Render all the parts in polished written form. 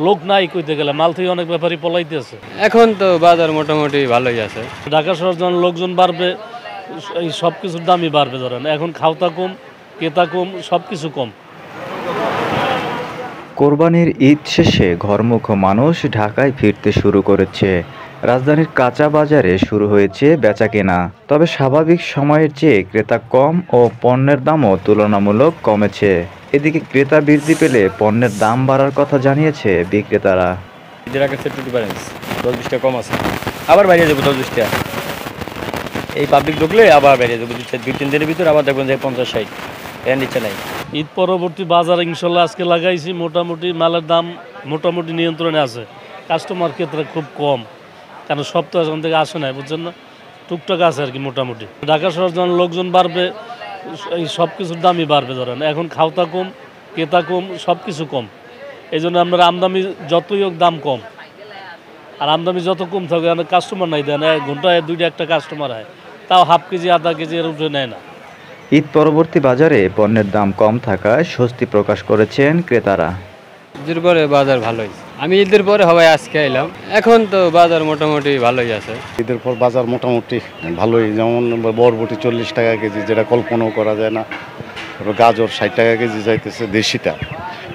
লোক নাই কইতে গেলে, মাল থেকে অনেক ব্যাপারী পলাইতেছে। এখন তো বাজার মোটামুটি ভালোই আছে। ঢাকা শহর যখন লোকজন বাড়বে, এই সব কিছুর দামই বাড়বে। ধরেন এখন খাওয়া কম, ক্রেতা কম, সব কিছু কম। কোরবানির ঈদ শেষে ঘরমুখো মানুষ ঢাকায় ফিরতে শুরু করেছে। রাজধানীর কাঁচা বাজারে শুরু হয়েছে বেচাকেনা। তবে স্বাভাবিক সময়ের চেয়ে ক্রেতা কম ও পণ্যের দামও তুলনামূলক কমেছে। এদিকে ক্রেতা বৃদ্ধি পেলে পণ্যের দাম বাড়ার কথা জানিয়েছে বিক্রেতারা। ঈদের আগে সেট ডিফারেন্স 10-20 টাকা কম আছে, আবার বাইরে যাবো 10-20 টাকা। এই পাবলিক ঢুকলে আবার বাইরে যাবো 2-3 দিনের ভিতরে, আবার দেখবেন যে 50-60 এর নিচে নাই। ঈদ পরবর্তী বাজার ইনশাল্লাহ আজকে লাগাইছি, মোটামুটি মালের দাম মোটামুটি নিয়ন্ত্রণে আছে। কাস্টমার ক্ষেত্রে খুব কম, কারণ সব তো এখন থেকে আসে নাই, বুঝছেন না, টুকটাক আছে আর কি। মোটামুটি ঢাকা শহর যখন লোকজন বাড়বে, এই সব কিছুর দামই বাড়বে। ধরেন এখন খাওয়া কম, ক্রেতা কম, সব কিছু কম। এই জন্য আপনার আমদানি যতই হোক দাম কম, আর আমদানি যত কম থাকে কাস্টমার নাই, দেন ঘন্টায় 2-1 কাস্টমার হয়, তাও হাফ কেজি আধা কেজি এর উঠে নেয় না। ঈদ পরবর্তী বাজারে পণ্যের দাম কম থাকায় স্বস্তি প্রকাশ করেছেন ক্রেতারা। ঈদের পরে বাজার ভালোই। আমি ঈদের পরে হবাই আজকে এলাম, এখন তো বাজার মোটামুটি ভালোই আছে। ঈদের পর বাজার মোটামুটি ভালোই, যেমন বরবটি 40 টাকা কেজি, যেটা কল্পনাও করা যায় না। গাজর 60 টাকা কেজি যাইতেছে দেশিটা,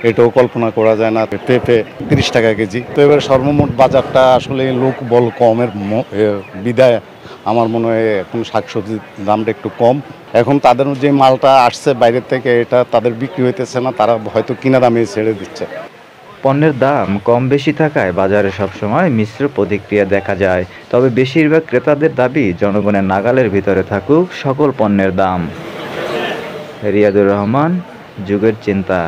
এটাও কল্পনা করা যায় না। পেঁপে 30 টাকা কেজি। তো এবার সর্বমোট বাজারটা আসলে লোক বল কমের বিদায় আমার মনে হয় এখন শাকসবজির দামটা একটু কম। এখন তাদের যে মালটা আসছে বাইরের থেকে, এটা তাদের বিক্রি হইতেছে না, তারা হয়তো কিনা দামে ছেড়ে দিচ্ছে। পণ্যের দাম কম বেশি থাকায় বাজারে সবসময় মিশ্র প্রতিক্রিয়া দেখা যায়। তবে বেশিরভাগ ক্রেতাদের দাবি জনগণের নাগালের ভিতরে থাকুক সকল পণ্যের দাম। রিয়াদুর রহমান, যুগের চিন্তা।